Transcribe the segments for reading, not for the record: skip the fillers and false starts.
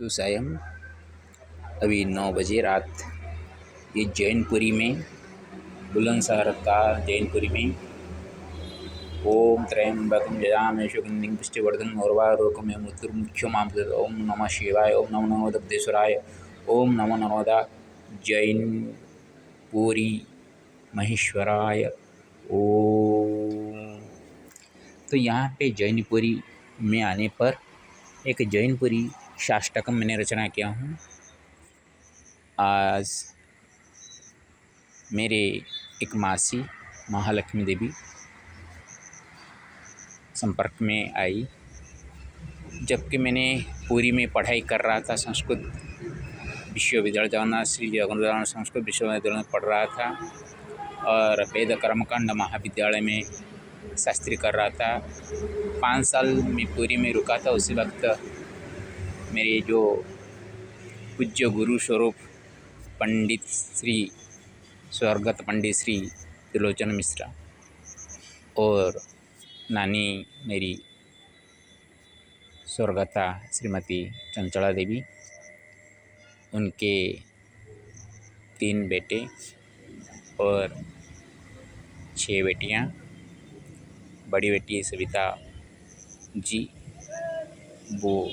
तो सायं अभी 9 बजे रात। ये जैनपुरी में, बुलंदशहर का जैनपुरी में ओम त्र्यंबकं यजामहे सुगंधिं पुष्टिवर्धनम् उर्वारुकमिव मृत्युर्मुक्षीयमामृतम्। ओम नमः शिवाय। ओम नमो नर्मदेश्वराय। ओम नमो नर्मदा जैनपुरी महेश्वराय। ओम। तो यहाँ पे जैनपुरी में आने पर एक जैनपुरी साष्टकम मैंने रचना किया हूँ। आज मेरे एक मासी महालक्ष्मी देवी संपर्क में आई, जबकि मैंने पुरी में पढ़ाई कर रहा था। संस्कृत विश्वविद्यालय जगन्नाथ श्री जगन्नाथ संस्कृत विश्वविद्यालय में पढ़ रहा था और वेद कर्मकांड महाविद्यालय में शास्त्री कर रहा था। 5 साल में पुरी में रुका था। उसी वक्त मेरे जो पूज्य गुरु स्वरूप पंडित श्री स्वर्गत पंडित श्री त्रिलोचन मिश्रा और नानी मेरी स्वर्गता श्रीमती चंचला देवी, उनके 3 बेटे और 6 बेटियां। बड़ी बेटी सविता जी वो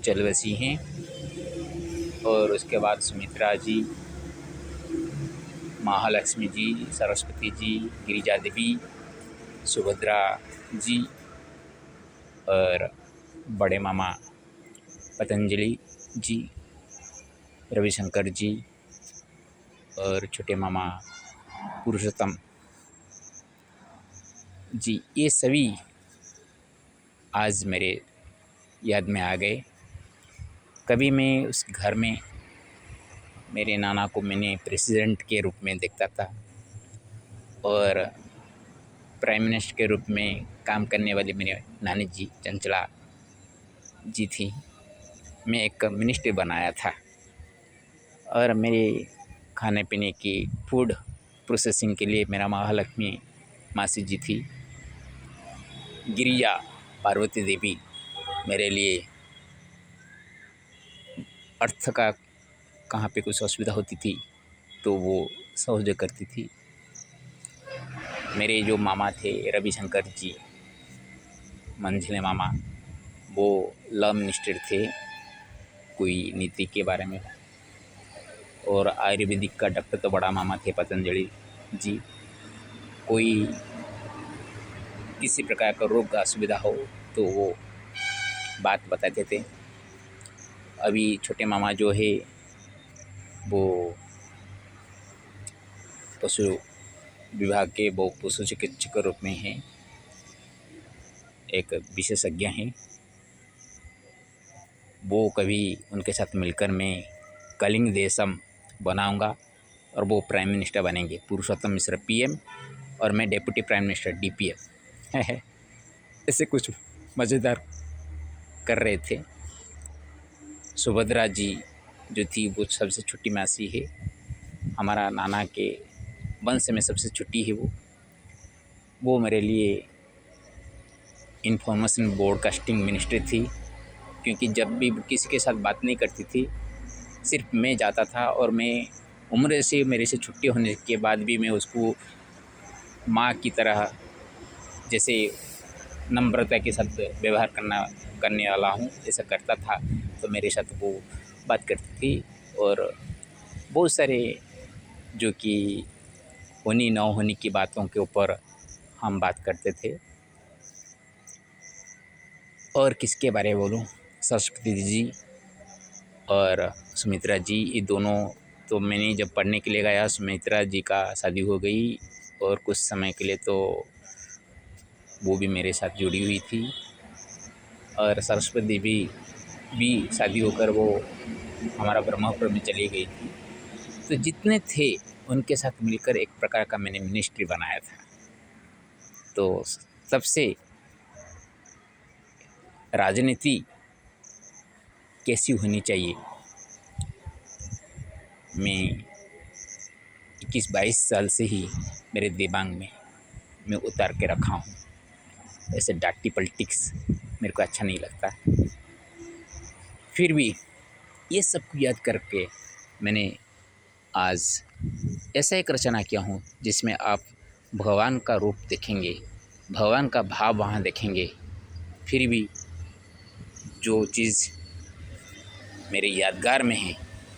चलवसी हैं, और उसके बाद सुमित्रा जी, महालक्ष्मी जी, सरस्वती जी, गिरिजा देवी, सुभद्रा जी और बड़े मामा पतंजलि जी, रविशंकर जी और छोटे मामा पुरुषोत्तम जी, ये सभी आज मेरे याद में आ गए। कभी मैं उस घर में मेरे नाना को मैंने प्रेसिडेंट के रूप में देखता था और प्राइम मिनिस्टर के रूप में काम करने वाली मेरी नानी जी चंचला जी थी। मैं एक मिनिस्टर बनाया था और मेरे खाने पीने की फूड प्रोसेसिंग के लिए मेरा महालक्ष्मी मासी जी थी। गिरिजा पार्वती देवी मेरे लिए अर्थ का कहाँ पे कुछ असुविधा होती थी तो वो सहयोग करती थी। मेरे जो मामा थे रविशंकर जी मंझले मामा, वो लॉ मिनिस्टर थे कोई नीति के बारे में। और आयुर्वेदिक का डॉक्टर तो बड़ा मामा थे पतंजलि जी, कोई किसी प्रकार का रोग का असुविधा हो तो वो बात बताते थे। अभी छोटे मामा जो है वो पशु विभाग के वो पशु चिकित्सक के रूप में हैं, एक विशेषज्ञ हैं। वो कभी उनके साथ मिलकर मैं कलिंग देशम बनाऊंगा और वो प्राइम मिनिस्टर बनेंगे। पुरुषोत्तम मिश्रा पीएम और मैं डेप्यूटी प्राइम मिनिस्टर डीपीएम ऐसे कुछ मज़ेदार कर रहे थे। सुभद्रा जी जो थी वो सबसे छोटी मासी है, हमारा नाना के वंश में सबसे छोटी है वो मेरे लिए इंफॉर्मेशन ब्रॉडकास्टिंग मिनिस्टर थी, क्योंकि जब भी किसी के साथ बात नहीं करती थी, सिर्फ मैं जाता था और मैं उम्र से मेरे से छुट्टी होने के बाद भी मैं उसको माँ की तरह जैसे नम्रता के साथ व्यवहार करने वाला हूँ ऐसा करता था। तो मेरे साथ वो बात करती थी और बहुत सारे जो कि होनी न होनी की बातों के ऊपर हम बात करते थे। और किसके बारे में बोलूँ, सरस्वती जी और सुमित्रा जी, ये दोनों तो मैंने जब पढ़ने के लिए गया सुमित्रा जी का शादी हो गई और कुछ समय के लिए तो वो भी मेरे साथ जुड़ी हुई थी। और सरस्वती देवी भी शादी होकर वो हमारा ब्रह्मपुर में चली गई थी। तो जितने थे उनके साथ मिलकर एक प्रकार का मैंने मिनिस्ट्री बनाया था। तो सबसे राजनीति कैसी होनी चाहिए मैं 21-22 साल से ही मेरे दिमाग में मैं उतार के रखा हूँ। ऐसे डाटी पॉलिटिक्स मेरे को अच्छा नहीं लगता। फिर भी ये सब याद करके मैंने आज ऐसा एक रचना किया हूँ जिसमें आप भगवान का रूप देखेंगे, भगवान का भाव वहाँ देखेंगे। फिर भी जो चीज़ मेरे यादगार में है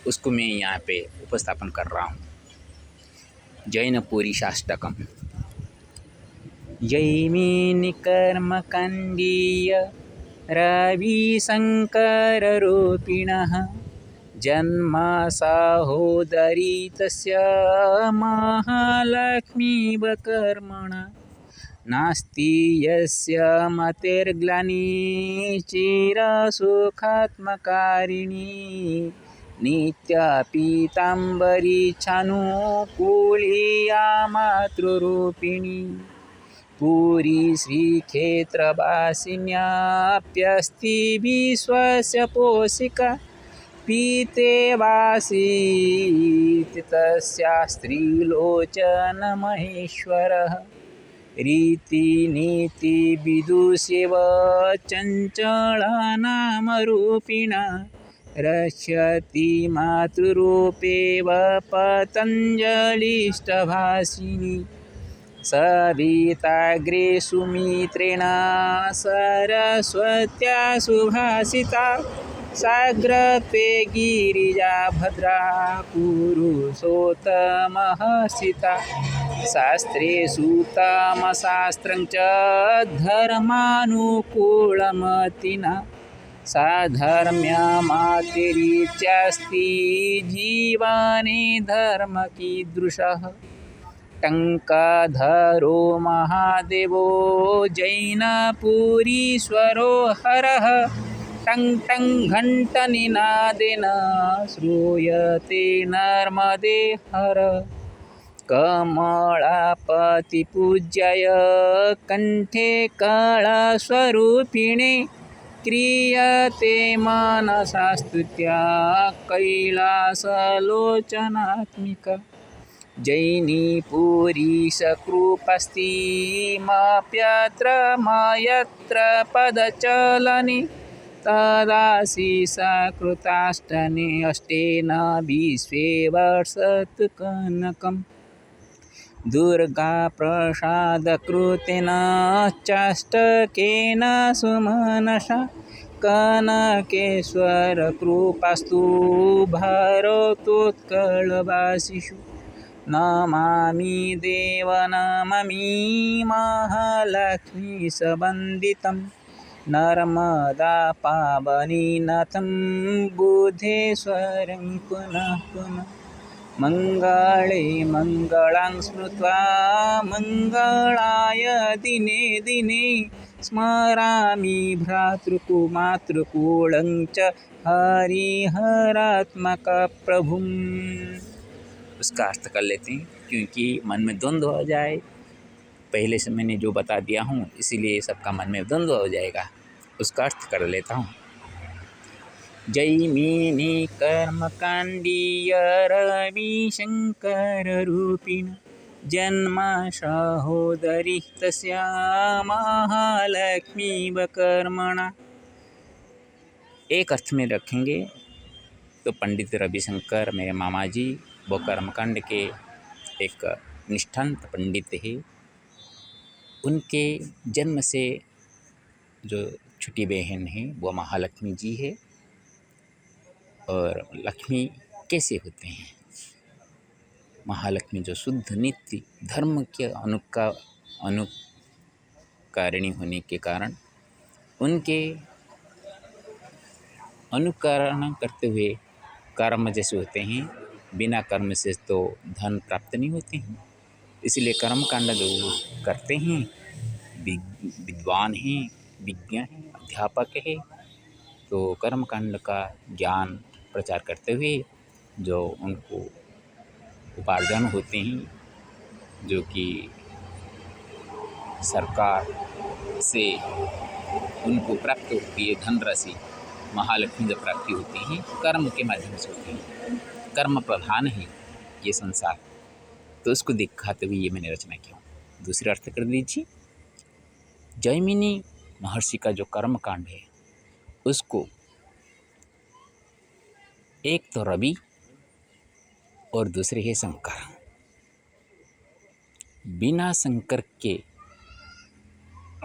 उसको मैं यहाँ पे उपस्थापन कर रहा हूँ। जैनपुरी शाष्टकम। जैमिनि कर्मकाण्डीय रविशङ्कररूपिणः जन्मा सहोदरी तस्य महालक्ष्मीवकर्मणा नास्ति यस्य मतिर्ग्लानि चिरसुखात्मकारिणी नित्या पीताम्बरी छानुकूलिया मातृरूपिणी पुरी श्रीक्षेत्रवासिन्याप्यस्ति विश्वस्य पोषिका पीते वासीत् तस्या स्त्रीलोचनमहेश्वरः रीतिनीतिविदुषेव चञ्चलानामरूपिणा रक्षति मातृरूपेव पतञ्जलिष्टभाषिणी सविताग्रे सुमित्रेण सरस्वत्या सुभाषिता साग्रते गिरिजा भद्रा पुरुषोत्तमहर्षिता शास्त्रेषु तमशास्त्रं च धर्मानुकूलमतिना साधर्म्यमातिरिच्यास्ति जीवने धर्मकीदृशः टङ्काधरो महादेवो जैनपुरीश्वरो हरः टं टं घण्टनिनादेन श्रूयते नर्मदे हर कमलापतिपूज्याय कण्ठे कलास्वरूपिणे क्रियते मनसा स्तुत्या कैलासलोचनात्मिका जैनीपुरीशकृपस्ति माप्यत्र मयत्र पदचलने तदासि सकृताष्टने अष्टेन विश्वे वर्षतु कनकम् दुर्गाप्रसादकृतेन चाष्टकेन सुमनसा कनकेश्वरकृपास्तु भरतोत्कलवासिषु नमामि देव नमामि महालक्ष्मीसवन्दितं नर्मदा पावनीनाथं बुद्धेश्वरं पुनः पुनः मङ्गले मङ्गलं स्मृत्वा मङ्गलाय दिने दिने स्मरामि भ्रातृकुमातृकुलं च हरिहरात्मकप्रभुम्। उसका अर्थ कर लेते हैं क्योंकि मन में द्वंद्व हो जाए। पहले से मैंने जो बता दिया हूँ इसीलिए सबका मन में द्वंद्व हो जाएगा। उसका अर्थ कर लेता हूँ। जैमिनि कर्मकाण्डीय रविशङ्कररूपिण जन्मा सहोदरी तस्या महालक्ष्मीवकर्मणा। एक अर्थ में रखेंगे तो पंडित रविशंकर मेरे मामा जी वो कर्मकांड के एक निष्ठांत पंडित है। उनके जन्म से जो छोटी बहन है वो महालक्ष्मी जी है। और लक्ष्मी कैसे होते हैं? महालक्ष्मी जो शुद्ध नित्य धर्म के अनुकारिणी होने के कारण उनके अनुकरण करते हुए कर्म जैसे होते हैं। बिना कर्म से तो धन प्राप्त नहीं होते हैं। इसलिए कर्मकांड जो करते हैं विद्वान हैं, विज्ञ हैं, अध्यापक है, तो कर्मकांड का ज्ञान प्रचार करते हुए जो उनको उपार्जन होते हैं, जो कि सरकार से उनको प्राप्त होती है धनराशि, महालक्ष्मी जब प्राप्ति होती है कर्म के माध्यम से होती है। कर्म प्रधान है ये संसार, तो उसको दिखाते हुए ये मैंने रचना किया। दूसरा अर्थ कर दीजिए। जैमिनी महर्षि का जो कर्म कांड है उसको एक तो रवि और दूसरे है शंकर। बिना शंकर के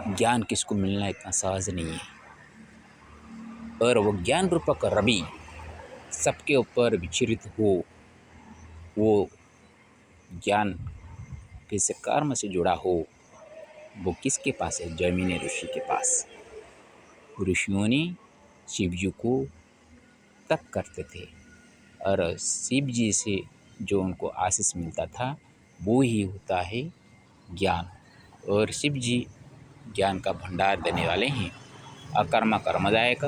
ज्ञान किसको मिलना इतना सहज नहीं है। और वो ज्ञान रूपक रवि सबके ऊपर विचरित हो, वो ज्ञान किसी कर्म से जुड़ा हो, वो किसके पास है? जैमिनी ऋषि के पास। ऋषियों ने शिव जी को तप करते थे और शिव जी से जो उनको आशीष मिलता था वो ही होता है ज्ञान। और शिव जी ज्ञान का भंडार देने वाले हैं। अकर्म कर्मदायक,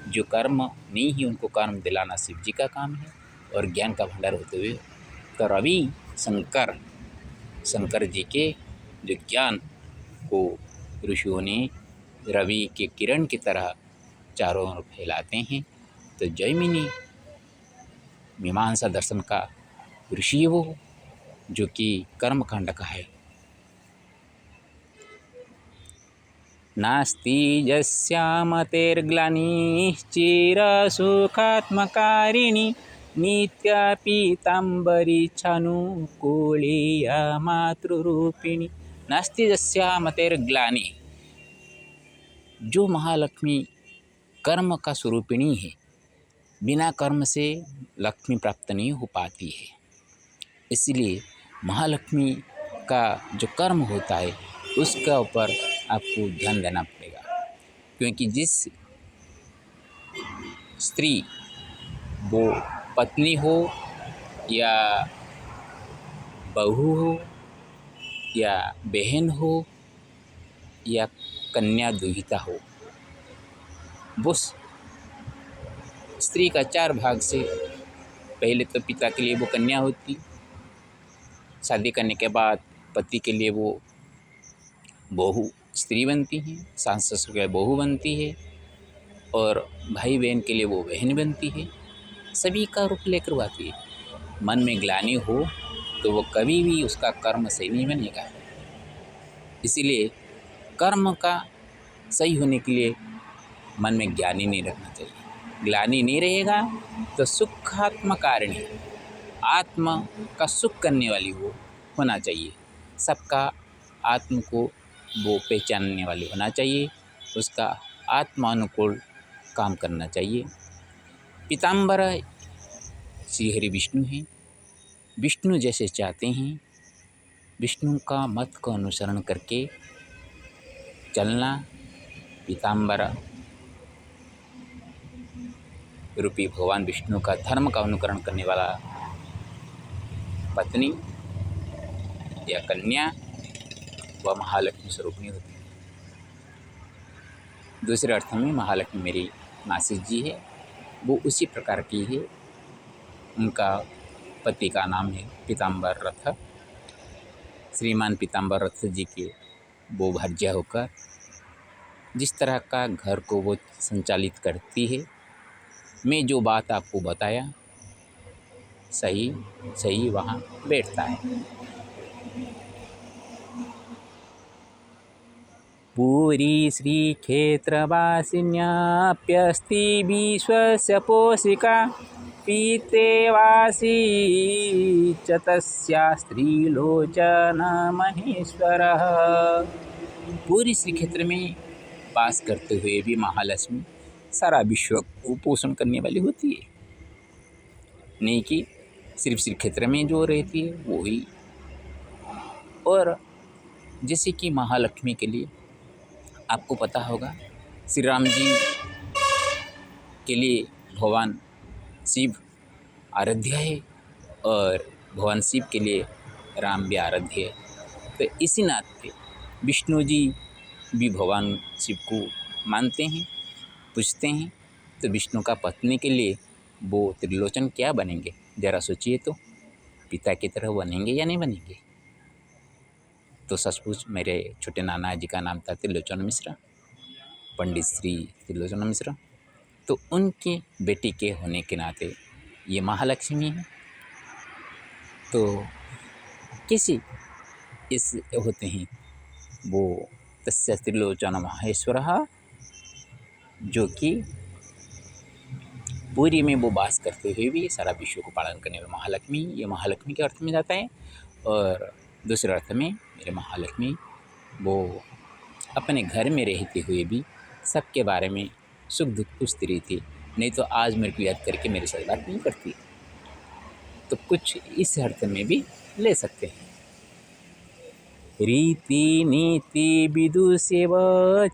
जो कर्म नहीं ही उनको कर्म दिलाना शिव जी का काम है। और ज्ञान का भंडार होते हुए तो रवि शंकर जी के जो ज्ञान को ऋषियों ने रवि के किरण की तरह चारों ओर फैलाते हैं। तो जैमिनी मीमांसा दर्शन का ऋषि वो जो कि कर्मकांड का है। नास्ति यस्यामतेर्ग्लानिश्चिरसुखात्मकारिणी नित्या पीताम्बरी छानुकूलीया मातृरूपिणी। नास्ति यस्यामतेर्ग्लानि, जो महालक्ष्मी कर्म का स्वरूपिणी है, बिना कर्म से लक्ष्मी प्राप्त नहीं हो पाती है। इसलिए महालक्ष्मी का जो कर्म होता है उसका ऊपर आपको ध्यान देना पड़ेगा। क्योंकि जिस स्त्री, वो पत्नी हो या बहू हो या बहन हो या कन्या दुहिता हो, वो स्त्री का 4 भाग से पहले तो पिता के लिए वो कन्या होती, शादी करने के बाद पति के लिए वो बहू स्त्री बनती है, सास ससुर के लिए बहू बनती है और भाई बहन के लिए वो बहन बनती है। सभी का रूप लेकर वो आती है। मन में ग्लानि हो तो वो कभी भी उसका कर्म सही नहीं बनेगा। इसीलिए कर्म का सही होने के लिए मन में ग्लानि नहीं रखना चाहिए। ग्लानि नहीं रहेगा तो सुखात्मकारिणी, आत्मा का सुख करने वाली वो होना चाहिए। सबका आत्म को वो पहचानने वाली होना चाहिए, उसका आत्मानुकूल काम करना चाहिए। पीताम्बर श्री हरि विष्णु हैं। विष्णु जैसे चाहते हैं, विष्णु का मत का अनुसरण करके चलना, पीताम्बर रूपी भगवान विष्णु का धर्म का अनुकरण करने वाला पत्नी या कन्या वह महालक्ष्मी स्वरूपिणी होती है। दूसरे अर्थ में महालक्ष्मी मेरी मासी जी है, वो उसी प्रकार की है। उनका पति का नाम है पीताम्बर रथ। श्रीमान पीताम्बर रथ जी के वो भर्जिया होकर जिस तरह का घर को वो संचालित करती है, मैं जो बात आपको बताया सही वहाँ बैठता है। पूरी श्रीक्षेत्रवासिन्याप्यस्ति विश्वस्य पोषिका पीते वासी च तस्या स्त्रीलोचन महेश्वरः। पूरी श्रीक्षेत्र में वास करते हुए भी महालक्ष्मी सारा विश्व को पोषण करने वाली होती है। नहीं कि सिर्फ श्रीक्षेत्र में जो रहती है वो ही। और जैसे कि महालक्ष्मी के लिए आपको पता होगा, श्री राम जी के लिए भगवान शिव आराध्य है और भगवान शिव के लिए राम भी आराध्य है। तो इसी नाते विष्णु जी भी भगवान शिव को मानते हैं, पूजते हैं। तो विष्णु का पत्नी के लिए वो त्रिलोचन क्या बनेंगे, ज़रा सोचिए तो। पिता की तरह बनेंगे या नहीं बनेंगे? तो सचमुच मेरे छोटे नाना जी का नाम था त्रिलोचन मिश्रा, पंडित श्री त्रिलोचन मिश्रा। तो उनके बेटी के होने के नाते ये महालक्ष्मी है। तो किसी इस होते हैं वो तस्य त्रिलोचन महेश्वरः, जो कि पुरी में वो वास करते हुए भी सारा विश्व को पालन करने वाली महालक्ष्मी, ये महालक्ष्मी के अर्थ में जाता है। और दूसरे अर्थ में मेरे महालक्ष्मी वो अपने घर में रहते हुए भी सबके बारे में सुख दुख पूछती रहती, नहीं तो आज मेरे को याद करके मेरे साथ बात नहीं करती। तो कुछ इस अर्थ में भी ले सकते हैं। रीति नीति विदुषेव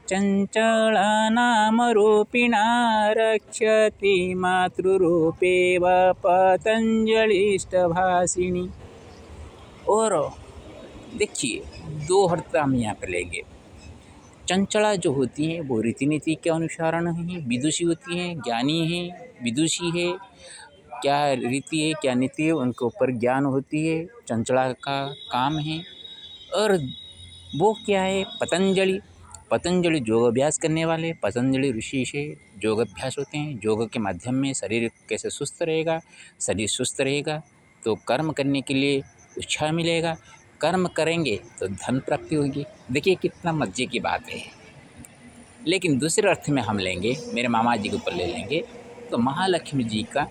चंचला नाम रूपिणा रक्षति मातृरूपेव पतंजलिष्ट भाषिणी। और देखिए, दो अर्थ हम यहाँ पर लेंगे। चंचला जो होती हैं वो रीति नीति के अनुसारण है, विदुषी होती हैं, ज्ञानी है, विदुषी है, क्या रीति है क्या नीति है उनके ऊपर ज्ञान होती है, चंचला का काम है। और वो क्या है, पतंजलि। पतंजलि योग अभ्यास करने वाले, पतंजलि ऋषि से योग अभ्यास होते हैं। योग के माध्यम में शरीर कैसे सुस्त रहेगा, शरीर सुस्त रहेगा तो कर्म करने के लिए उत्साह मिलेगा, कर्म करेंगे तो धन प्राप्ति होगी। देखिए कितना मजे की बात है। लेकिन दूसरे अर्थ में हम लेंगे, मेरे मामा जी के ऊपर ले लेंगे, तो महालक्ष्मी जी का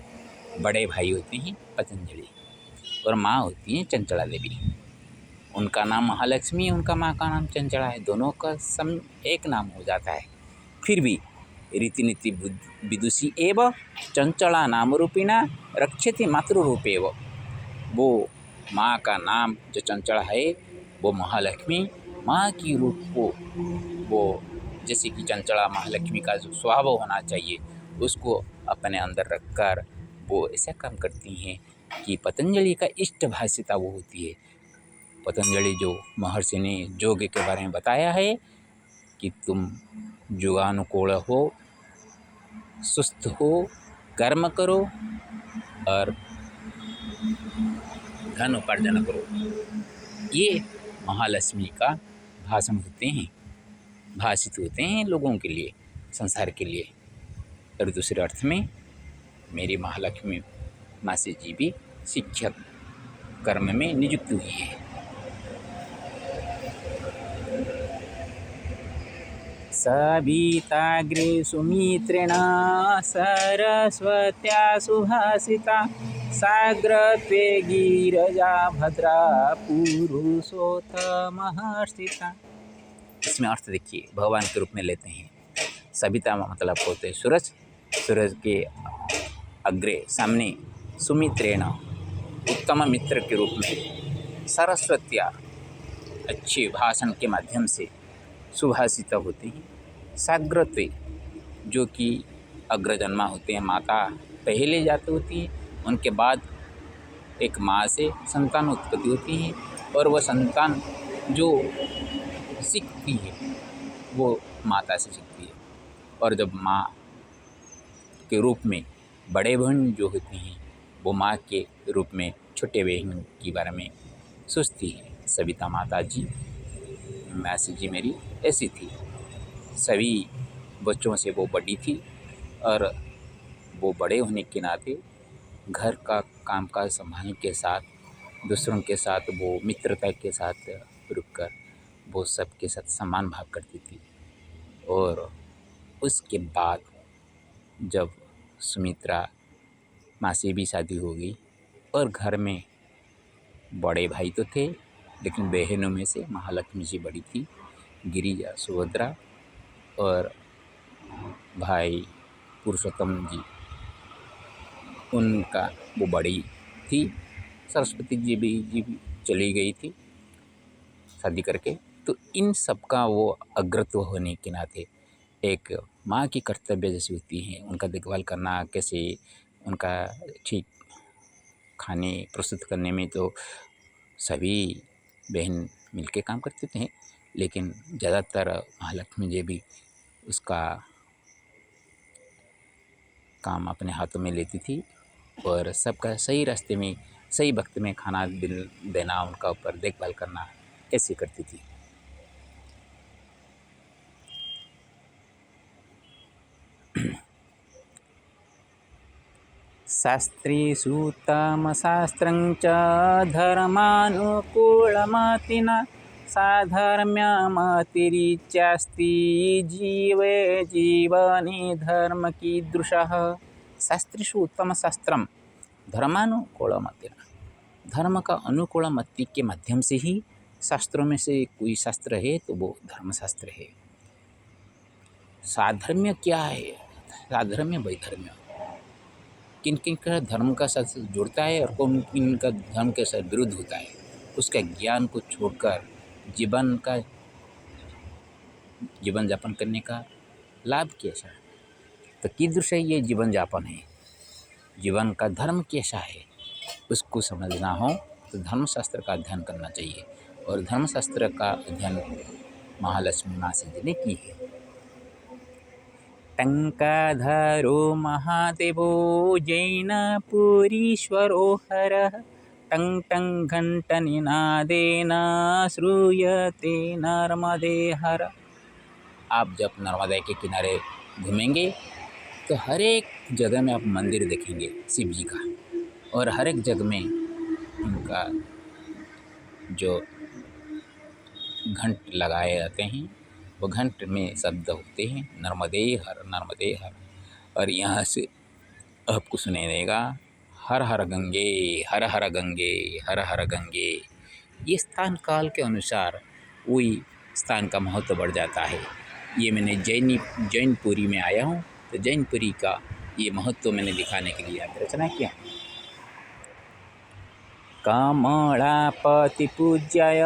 बड़े भाई होते हैं पतंजलि और माँ होती हैं चंचला देवी। उनका नाम महालक्ष्मी है, उनका माँ का नाम चंचला है, दोनों का सम एक नाम हो जाता है। फिर भी रीति नीति विदुषी एव चंचला नाम रूपिणा रक्षति मातृरूपेव। वो माँ का नाम जो चंचला है वो महालक्ष्मी माँ की रूप को, वो जैसे कि चंचला महालक्ष्मी का जो स्वभाव होना चाहिए उसको अपने अंदर रखकर वो ऐसा काम करती हैं कि पतंजलि का इष्ट भाषिता वो होती है। पतंजलि जो महर्षि ने योग के बारे में बताया है कि तुम योगानुकूल हो, सुस्त हो, कर्म करो और धन उपार्जन करो। ये महालक्ष्मी का भाषण होते हैं, भाषित होते हैं लोगों के लिए, संसार के लिए। और दूसरे अर्थ में मेरी महालक्ष्मी मासी जी भी शिक्षक कर्म में नियुक्त हुई है। सविताग्रे सुमित्रेण सरस्वत्या सुभाषिता साग्रत्वे गिरजा भद्रा पुरुषोत्तमहर्षिता। इसमें अर्थ देखिए, भगवान के रूप में लेते हैं। सविता मतलब होते हैं सूरज, सूरज के अग्रे सामने, सुमित्रेण उत्तम मित्र के रूप में, सरस्वत्या अच्छे भाषण के माध्यम से सुभाषिता होते हैं, साग्रत्वे जो कि अग्रजन्मा होते हैं, माता पहले जाते होती है, उनके बाद एक माँ से संतान उत्पत्ति होती है और वह संतान जो सीखती है वो माता से सीखती है। और जब माँ के रूप में बड़े बहन जो होती हैं वो माँ के रूप में छोटे बहन के बारे में सोचती है। सविता माता जी, मासी जी मेरी ऐसी थी, सभी बच्चों से वो बड़ी थी और वो बड़े होने के नाते घर का कामकाज संभालने के साथ, दूसरों के साथ वो मित्रता के साथ रुककर वो सबके साथ समान भाव करती थी। और उसके बाद जब सुमित्रा माँ से भी शादी हो गई और घर में बड़े भाई तो थे लेकिन बहनों में से महालक्ष्मी जी बड़ी थी, गिरिजा सुभद्रा, और भाई पुरुषोत्तम जी उनका वो बड़ी थी। सरस्वती जी भी चली गई थी शादी करके। तो इन सब का वो अग्रत्व होने के नाते एक माँ की कर्तव्य जैसी होती हैं, उनका देखभाल करना, कैसे उनका ठीक खाने प्रस्तुत करने में तो सभी बहन मिलके काम करते थे, लेकिन ज़्यादातर महालक्ष्मी जी भी उसका काम अपने हाथों में लेती थी और सबका सही रास्ते में सही वक्त में खाना देना, उनका ऊपर देखभाल करना ऐसे करती थी। शास्त्रेषु तमशास्त्रं च धर्मानुकूलमतिना साधर्म्यमतिरिच्यास्ति जीवे जीवने धर्मकीदृशः शास्त्रेषु उत्तमशास्त्रं धर्मानुकूलमतेन। धर्म का अनुकूल मति के माध्यम से ही शास्त्रों में से कोई शास्त्र है तो वो धर्मशास्त्र है। साधर्म्य क्या है? साधर्म्य वैधर्म्य, किन किन का धर्म का साथ जुड़ता है और कौन किन का धर्म के साथ विरुद्ध होता है, उसका ज्ञान को छोड़कर जीवन यापन करने का लाभ कैसा है? तो कीदृश ये जीवन यापन है, जीवन का धर्म कैसा है, उसको समझना हो तो धर्मशास्त्र का अध्ययन करना चाहिए। और धर्मशास्त्र का अध्ययन महालक्ष्मी माँ सिद्ध ने की है। टंकाधरो महादेवो जैनपुरीश्वरो हरः टंग टंग घंटनिनादेन श्रूयते नर्मदे हर। आप जब नर्मदा के किनारे घूमेंगे तो हर एक जगह में आप मंदिर देखेंगे शिव जी का, और हर एक जगह में उनका जो घंट लगाए जाते हैं वो घंट में शब्द होते हैं नर्मदे हर नर्मदे हर। और यहाँ से आपको सुनाई देगा हर हर गंगे हर हर गंगे हर हर गंगे। ये स्थान काल के अनुसार वही स्थान का महत्व बढ़ जाता है। ये मैंने जैनपुरी में आया हूँ तो जैनपुरी का ये महत्व मैंने दिखाने के लिए यहाँ रचना किया। कमलापति पूज्याय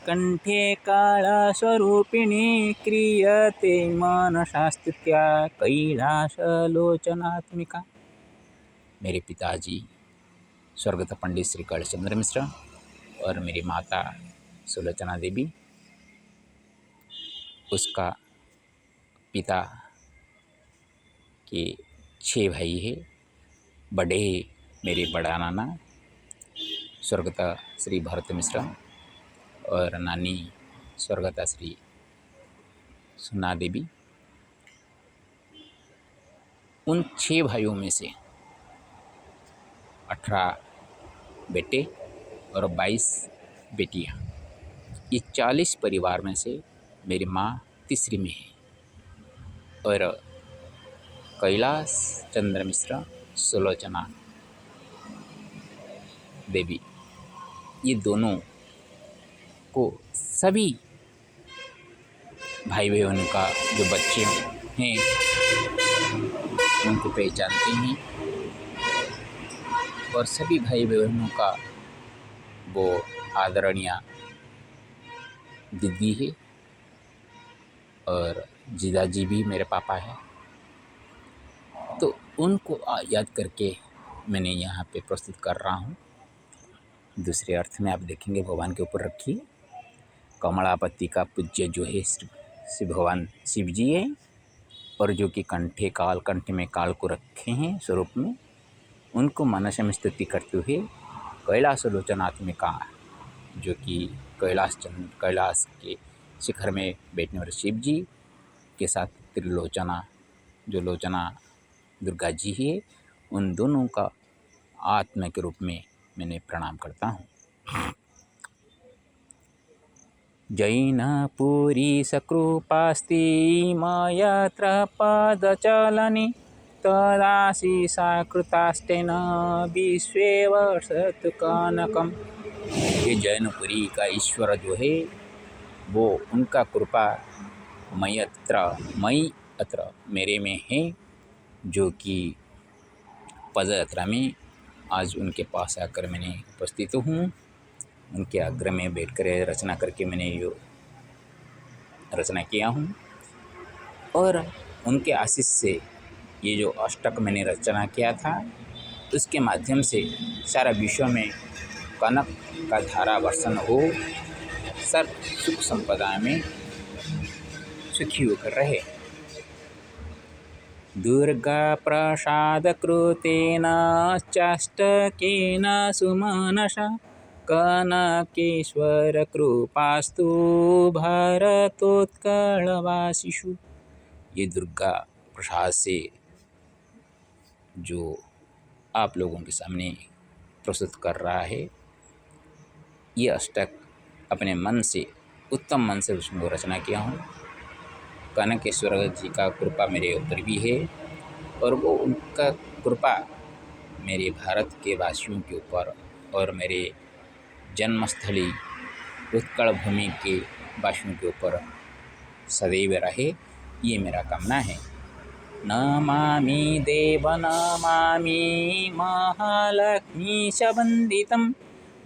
कंठे कालस्वरूपिणी क्रियते मनसास्तुत्या कैलासलोचनात्मिका। मेरे पिताजी स्वर्गत पंडित श्री कालीचंद्र मिश्र और मेरी माता सुलोचना देवी, उसका पिता के 6 भाई है। बड़े मेरे बड़ा नाना स्वर्गत श्री भरत मिश्रा और नानी स्वर्गत श्री सुना देवी। उन 6 भाइयों में से 18 बेटे और 22 बेटियां। ये 40 परिवार में से मेरी माँ तीसरी में है। और कैलाश चंद्र मिश्रा सुलोचना देवी, ये दोनों को सभी भाई बहनों का जो बच्चे हैं उनको पहचानते हैं, और सभी भाई बहनों का वो आदरणीय दीदी है और जीजाजी भी मेरे पापा है। तो उनको याद करके मैंने यहाँ पे प्रस्तुत कर रहा हूँ। दूसरे अर्थ में आप देखेंगे भगवान के ऊपर रखिए। कमलापति का पूज्य जो है श्री भगवान शिव जी है, और जो कि कंठ में काल को रखे हैं स्वरूप में, उनको मनस में स्तुति करते हुए कैलासलोचनात्मिका, जो कि कैलाश के शिखर में बैठने वाले शिव जी के साथ त्रिलोचना, जो लोचना दुर्गा जी है, उन दोनों का आत्मा के रूप में मैंने प्रणाम करता हूँ। जैनपुरी सकृपास्ति मयत्र पदचलनि तदाशीषा कृतास्तेन विश्वेवर्षतु कनकम्। ये जैनपुरी का ईश्वर जो है वो उनका कृपा मई अत्र मेरे में है, जो कि पदयात्रा में आज उनके पास आकर मैंने उपस्थित हूँ। उनके आग्रह में बैठकर रचना करके मैंने ये रचना किया हूँ, और उनके आशीष से ये जो अष्टक मैंने रचना किया था उसके माध्यम से सारा विश्व में कनक का धारा वर्षण हो, सब सुख संपदा में सुखी होकर रहे। दुर्गा प्रसाद कृतेन चाष्टकेन सुमनसा कनकेश्वर कृपास्तु भारतोत्कलवासिषु। ये दुर्गा प्रसाद से जो आप लोगों के सामने प्रस्तुत कर रहा है, ये अष्टक अपने मन से, उत्तम मन से उसमें रचना किया हूँ। कनकेश्वर जी का कृपा मेरे ऊपर भी है, और वो उनका कृपा मेरे भारत के वासियों के ऊपर और मेरे जन्मस्थली उत्कल भूमि के वासियों के ऊपर सदैव रहे, ये मेरा कामना है। नमामि देव नमामि महालक्ष्मी च वन्दितं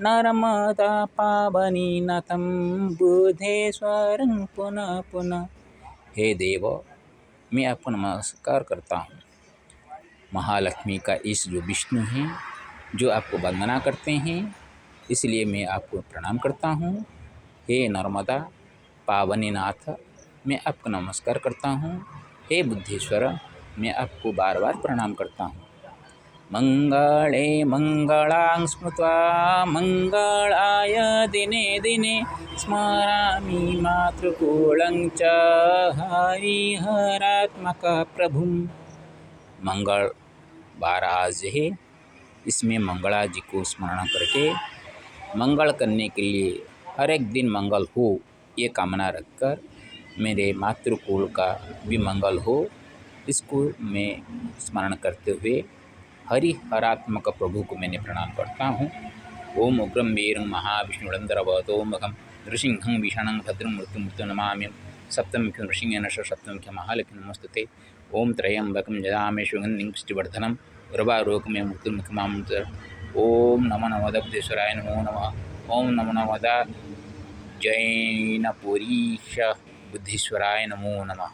नर्मदा पावनी नतं बुद्धेश्वरं पुनः पुनः। हे देव, मैं आपको नमस्कार करता हूँ। महालक्ष्मी का इस जो विष्णु हैं, जो आपको वंदना करते हैं, इसलिए मैं आपको प्रणाम करता हूँ। हे नर्मदा पावनी नाथ, मैं आपको नमस्कार करता हूँ। हे बुद्धेश्वर, मैं आपको बार बार प्रणाम करता हूँ। मंगले मंगलां स्मृत्वा मंगलाय दिने दिने स्मरामि मातृकूलं च हरिहरात्मक प्रभुं। मंगलवार आज है, इसमें मंगला जी को स्मरण करके मंगल करने के लिए हर एक दिन मंगल हो, ये कामना रखकर मेरे मातृकुल का भी मंगल हो, इसको मैं स्मरण करते हुए हरिहरात्मक प्रभु को मैंने प्रणाम करता हूँ। ओम उग्रं वीरं महाविष्णुरंदरवतोमुखं नृसिंहं भीषणं भद्रं मृत्युमृत्युं नमाम्यहं। सप्तमुख्यं नृसिंहेन सप्तमुख्यं महालक्ष्मीं नमोस्तुते। ओम त्र्यंबकं जजामहे सुगन्धिं पुष्टिवर्धनं उर्वारुकमिव मृत्युर्मुक्षमामृतं। ओम नमो नमः नमो नमः। ओम नमो नमः जैनपुरीश बुद्धीश्वराय नमो नमः।